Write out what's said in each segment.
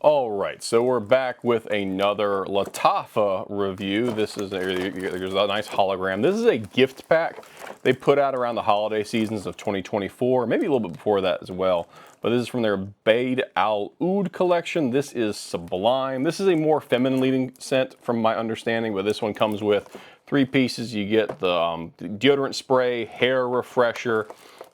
All right, so we're back with another Lattafa review. This is there's a nice hologram. This is a gift pack they put out around the holiday seasons of 2024, maybe a little bit before that as well. But this is from their Bade'e Al Oud collection. This is Sublime. This is a more feminine leading scent from my understanding, but this one comes with 3 pieces. You get the deodorant spray, hair refresher,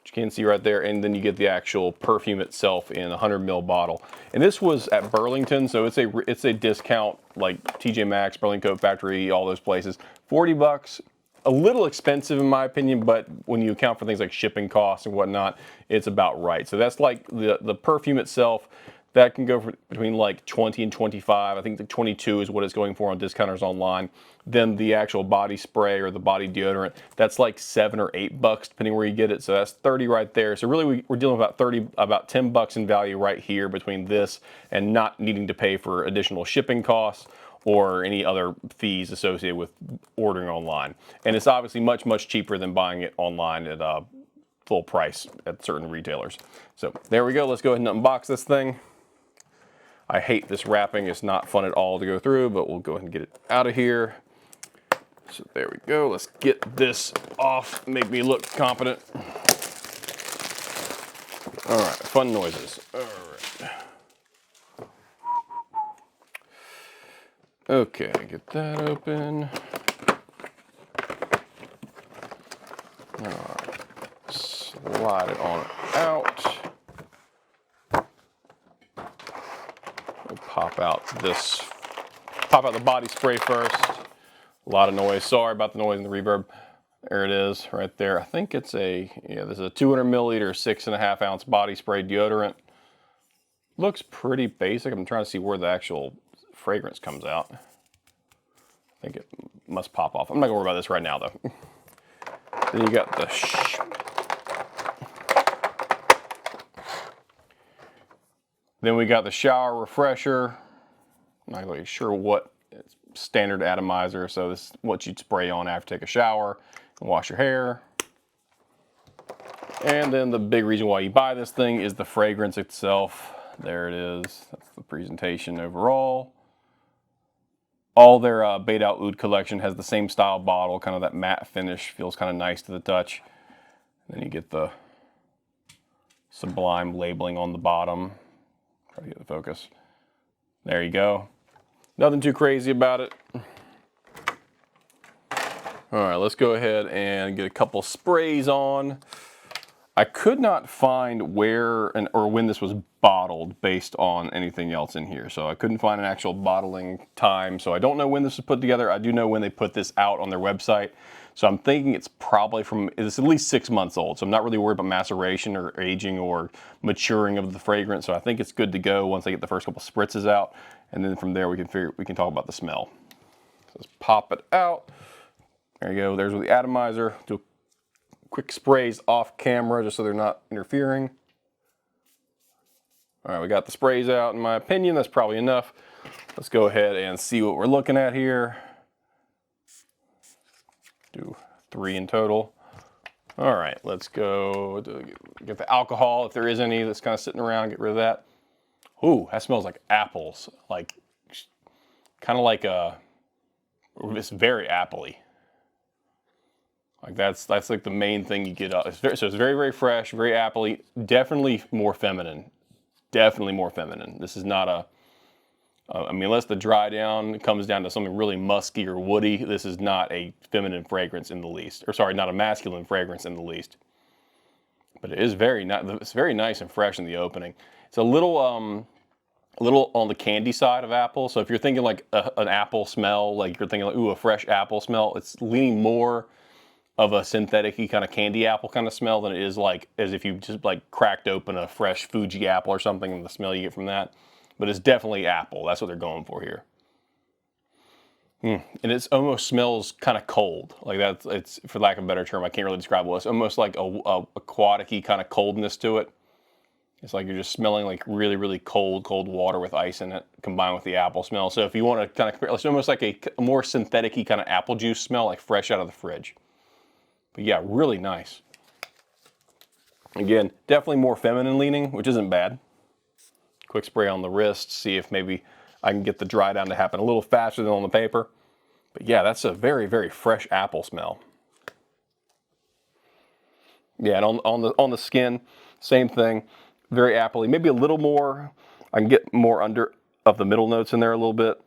you can see right there, and then you get the actual perfume itself in a 100 ml bottle. And this was at Burlington, so it's a discount like TJ Maxx, Burlington Coat Factory, all those places. 40 bucks, a little expensive in my opinion, but when you account for things like shipping costs and whatnot, it's about right. So that's like the perfume itself. That can go for between like 20 and 25. I think the 22 is what it's going for on discounters online. Then the actual body spray or the body deodorant, that's like $7 or $8 depending where you get it. So that's 30 right there. So really we're dealing with about 10 bucks in value right here between this and not needing to pay for additional shipping costs or any other fees associated with ordering online. And it's obviously much, much cheaper than buying it online at full price at certain retailers. So there we go. Let's go ahead and unbox this thing. I hate this wrapping. It's not fun at all to go through, but we'll go ahead and get it out of here. So there we go. Let's get this off. Make me look competent. All right, fun noises. All right. Okay, get that open. All right, slide it on out. Pop out the body spray first. A lot of noise. Sorry about the noise and the reverb. There it is, right there. I think it's this is a 200 milliliter, 6.5 ounce body spray deodorant. Looks pretty basic. I'm trying to see where the actual fragrance comes out. I think it must pop off. I'm not gonna worry about this right now though. Then you got the Then we got the shower refresher. I'm not really sure what, it's standard atomizer, so this is what you'd spray on after you take a shower and wash your hair. And then the big reason why you buy this thing is the fragrance itself. There it is. That's the presentation overall. All their Bade'e Al Oud collection has the same style bottle, kind of that matte finish, feels kind of nice to the touch. And then you get the Sublime labeling on the bottom. Try to get the focus. There you go. Nothing too crazy about it. All right, let's go ahead and get a couple sprays on. I could not find where or when this was bottled based on anything else in here. So I couldn't find an actual bottling time. So I don't know when this was put together. I do know when they put this out on their website. So I'm thinking it's probably it's at least 6 months old. So I'm not really worried about maceration or aging or maturing of the fragrance. So I think it's good to go once I get the first couple spritzes out. And then from there we can talk about the smell. So let's pop it out. There you go. There's the atomizer. Do quick sprays off camera just so they're not interfering. All right, we got the sprays out. In my opinion, that's probably enough. Let's go ahead and see what we're looking at here. Do 3 in total. All right, let's go get the alcohol, if there is any that's kind of sitting around, get rid of that. Ooh, that smells like apples. Like, kind of like it's very appley. Like that's like the main thing you get. So it's very, very fresh, very appley. Definitely more feminine. Definitely more feminine. This is not I mean, unless the dry down comes down to something really musky or woody, this is not a feminine fragrance in the least. Or sorry, not a masculine fragrance in the least. But it is it's very nice and fresh in the opening. It's a little on the candy side of apple. So if you're thinking like an apple smell, like you're thinking like, ooh, a fresh apple smell, it's leaning more of a synthetic-y kind of candy apple kind of smell than it is like as if you just like cracked open a fresh Fuji apple or something and the smell you get from that. But it's definitely apple. That's what they're going for here. And it almost smells kind of cold. Like it's for lack of a better term, I can't really describe what it's almost like a aquatic-y kind of coldness to it. It's like you're just smelling like really, really cold water with ice in it combined with the apple smell. So if you want to kind of compare, it's almost like a more synthetic-y kind of apple juice smell, like fresh out of the fridge. But yeah, really nice. Again, definitely more feminine leaning, which isn't bad. Quick spray on the wrist, see if maybe I can get the dry down to happen a little faster than on the paper. But yeah, that's a very, very fresh apple smell. Yeah, and on the skin, same thing, very appley. Maybe a little more, I can get more under of the middle notes in there a little bit.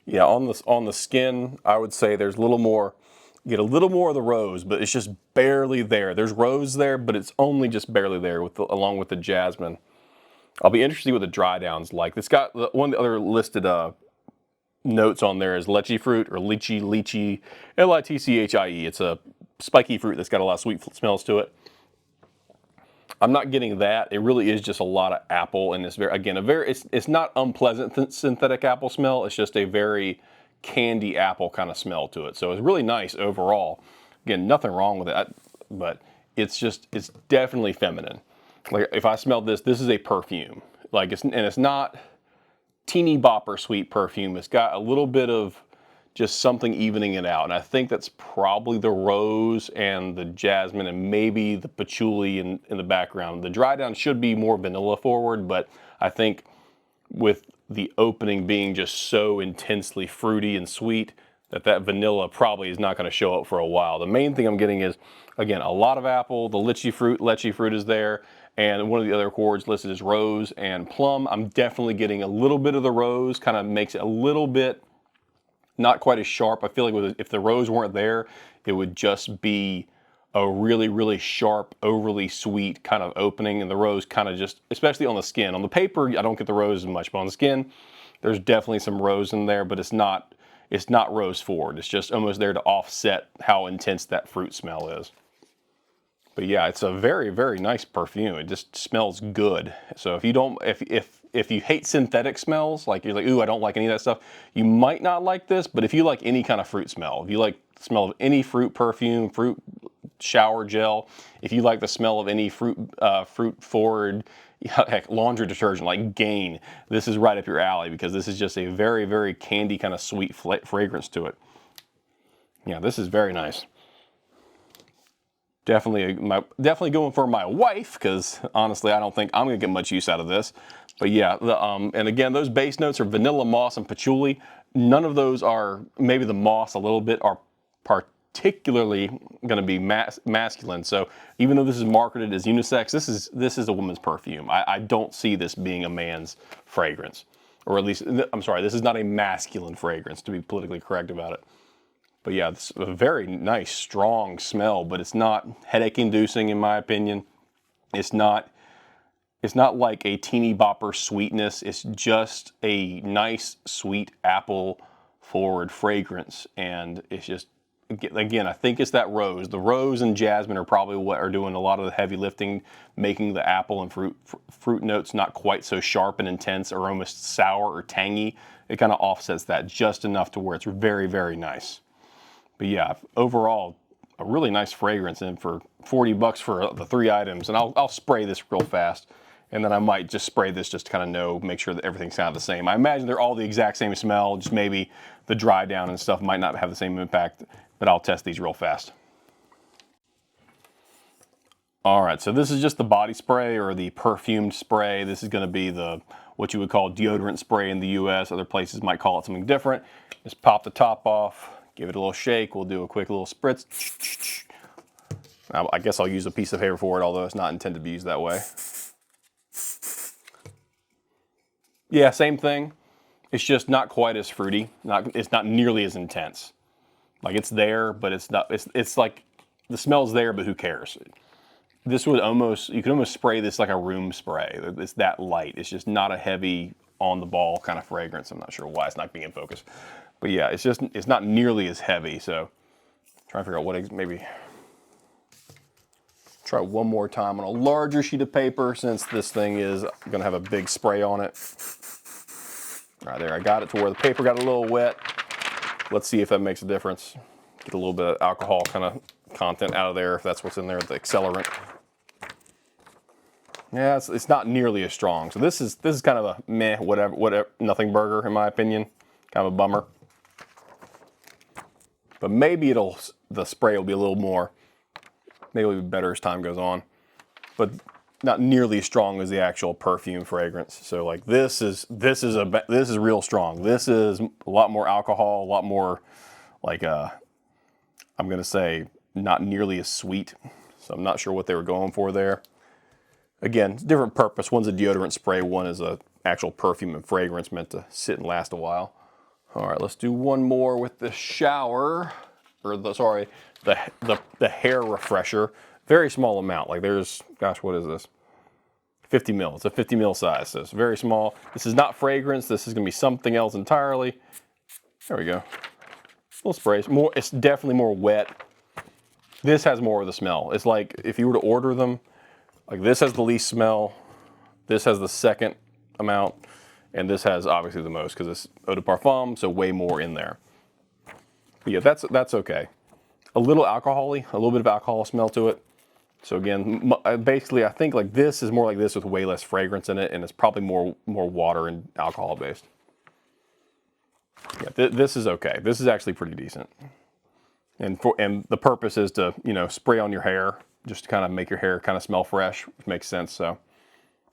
Yeah, on the skin, I would say there's a little more, get a little more of the rose, but it's just barely there. There's rose there, but it's only just barely there along with the jasmine. I'll be interested to see what the dry down's like. It's got one of the other listed notes on there is lychee fruit, or lychee, L-I-T-C-H-I-E. It's a spiky fruit that's got a lot of sweet smells to it. I'm not getting that. It really is just a lot of apple, and it's it's not unpleasant synthetic apple smell. It's just a very candy apple kind of smell to it. So it's really nice overall. Again, nothing wrong with it, but it's definitely feminine. Like if I smelled this is a perfume. Like it's not teeny bopper sweet perfume. It's got a little bit of just something evening it out. And I think that's probably the rose and the jasmine and maybe the patchouli in the background. The dry down should be more vanilla forward, but I think with the opening being just so intensely fruity and sweet that vanilla probably is not going to show up for a while. The main thing I'm getting is, again, a lot of apple. The lychee fruit is there. And one of the other chords listed is rose and plum. I'm definitely getting a little bit of the rose, kind of makes it a little bit not quite as sharp. I feel like if the rose weren't there, it would just be a really, really sharp, overly sweet kind of opening, and the rose kind of just, especially on the skin. On the paper, I don't get the rose as much, but on the skin, there's definitely some rose in there, but it's not rose forward. It's just almost there to offset how intense that fruit smell is. But yeah, it's a very, very nice perfume. It just smells good. So if you hate synthetic smells, like you're like, ooh, I don't like any of that stuff, you might not like this. But if you like any kind of fruit smell, if you like the smell of any fruit perfume, fruit shower gel, if you like the smell of any fruit forward, heck, laundry detergent like Gain, this is right up your alley, because this is just a very, very candy kind of sweet fragrance to it. Yeah, this is very nice. Definitely going for my wife, because honestly, I don't think I'm gonna get much use out of this. But yeah, and again, those base notes are vanilla, moss, and patchouli. None of those are, maybe the moss a little bit, are particularly going to be masculine. So even though this is marketed as unisex, this is a woman's perfume. I don't see this being a man's fragrance, or at least, I'm sorry, this is not a masculine fragrance, to be politically correct about it. But yeah, it's a very nice, strong smell, but it's not headache-inducing in my opinion. It's not like a teeny bopper sweetness. It's just a nice, sweet apple forward fragrance, and it's just, again, I think it's that rose. The rose and jasmine are probably what are doing a lot of the heavy lifting, making the apple and fruit notes not quite so sharp and intense, or almost sour or tangy. It kind of offsets that just enough to where it's very, very nice. But yeah, overall, a really nice fragrance, and for 40 bucks for the 3 items, and I'll spray this real fast, and then I might just spray this just to kind of make sure that everything's kind of the same. I imagine they're all the exact same smell, just maybe the dry down and stuff might not have the same impact, but I'll test these real fast. All right, so this is just the body spray, or the perfumed spray. This is gonna be what you would call deodorant spray in the US. Other places might call it something different. Just pop the top off. Give it a little shake. We'll do a quick little spritz. I guess I'll use a piece of paper for it, although it's not intended to be used that way. Yeah, same thing. It's just not quite as fruity. It's not nearly as intense. Like, it's there, but it's not. It's like the smell's there, but who cares? This would you could almost spray this like a room spray. It's that light. It's just not a heavy, on the ball kind of fragrance. I'm not sure why it's not being in focus. But yeah, it's not nearly as heavy. So try to figure out maybe try one more time on a larger sheet of paper, since this thing is gonna have a big spray on it. All right, there, I got it to where the paper got a little wet. Let's see if that makes a difference. Get a little bit of alcohol kind of content out of there, if that's what's in there, the accelerant. Yeah, it's not nearly as strong. So this is kind of a meh, whatever, nothing burger in my opinion. Kind of a bummer. But maybe the spray will be a little more, maybe it'll be better as time goes on. But not nearly as strong as the actual perfume fragrance. So like this is real strong. This is a lot more alcohol, a lot more like I'm gonna say not nearly as sweet. So I'm not sure what they were going for there. Again, different purpose. One's a deodorant spray, one is a actual perfume and fragrance meant to sit and last a while. All right, let's do one more with the shower, or the hair refresher. Very small amount. Like there's, gosh, what is this? 50 mil. It's a 50 mil size, so it's very small. This is not fragrance. This is gonna be something else entirely. There we go. Little sprays. More. It's definitely more wet. This has more of the smell. It's like if you were to order them, like this has the least smell, this has the second amount, and this has obviously the most because it's eau de parfum, so way more in there. But yeah, that's okay. A little alcohol-y, a little bit of alcohol smell to it. So again, basically I think like this is more like this with way less fragrance in it, and it's probably more water and alcohol based. Yeah, this is okay. This is actually pretty decent. And the purpose is to, you know, spray on your hair, just to kind of make your hair kind of smell fresh, which makes sense. So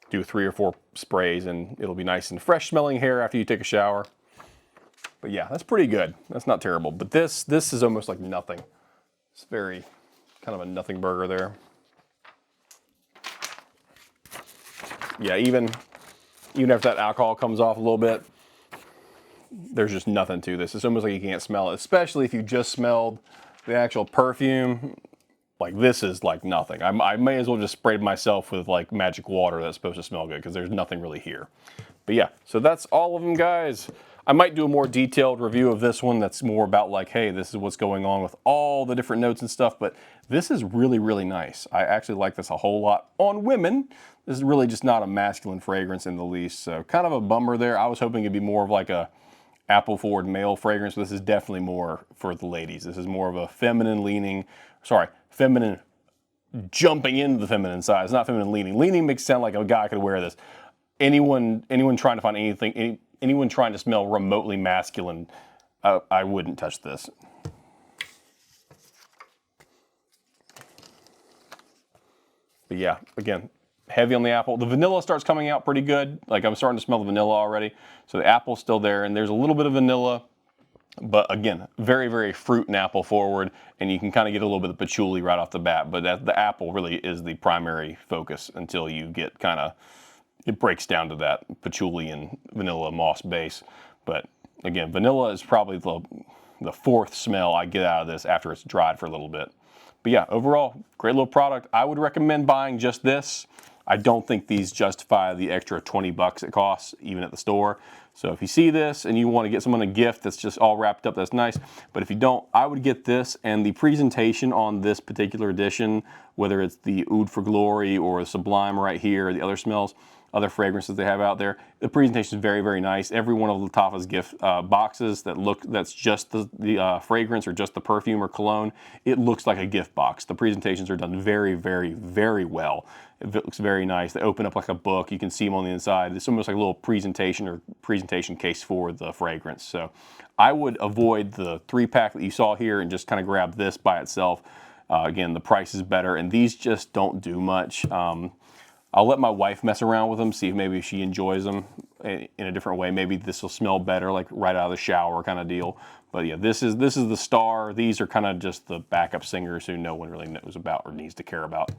do 3 or 4 sprays and it'll be nice and fresh smelling hair after you take a shower. But yeah, that's pretty good. That's not terrible. But this is almost like nothing. It's very kind of a nothing burger there. Yeah, even after that alcohol comes off a little bit, there's just nothing to this. It's almost like you can't smell it, especially if you just smelled the actual perfume. Like this is like nothing. I may as well just spray myself with like magic water that's supposed to smell good because there's nothing really here. But yeah, so that's all of them, guys. I might do a more detailed review of this one that's more about like, hey, this is what's going on with all the different notes and stuff, but this is really, really nice. I actually like this a whole lot on women. This is really just not a masculine fragrance in the least, so kind of a bummer there. I was hoping it'd be more of like a apple forward male fragrance, but this is definitely more for the ladies. This is more of a feminine jumping into the feminine side. It's not feminine leaning. Leaning makes it sound like a guy could wear this. Anyone trying to find anything, anyone trying to smell remotely masculine, I wouldn't touch this. But yeah, again, heavy on the apple. The vanilla starts coming out pretty good. Like I'm starting to smell the vanilla already. So the apple's still there, and there's a little bit of vanilla, but again, very, very fruit and apple forward, and you can kind of get a little bit of patchouli right off the bat, but the apple really is the primary focus until you get kind of, it breaks down to that patchouli and vanilla moss base. But again, vanilla is probably the fourth smell I get out of this after it's dried for a little bit. But yeah, overall, great little product. I would recommend buying just this. I don't think these justify the extra 20 bucks it costs, even at the store. So if you see this and you want to get someone a gift that's just all wrapped up, that's nice. But if you don't, I would get this, and the presentation on this particular edition, whether it's the Oud for Glory or the Sublime right here, or the other smells, other fragrances they have out there, the presentation is very, very nice. Every one of Lattafa's gift boxes that's just the fragrance or just the perfume or cologne, it looks like a gift box. The presentations are done very, very, very well. It looks very nice. They open up like a book. You can see them on the inside. It's almost like a little presentation or presentation case for the fragrance. So I would avoid the 3-pack that you saw here and just kind of grab this by itself. Again, the price is better, and these just don't do much. I'll let my wife mess around with them, see if maybe she enjoys them in a different way. Maybe this will smell better, like right out of the shower kind of deal. But yeah, this is the star. These are kind of just the backup singers who no one really knows about or needs to care about.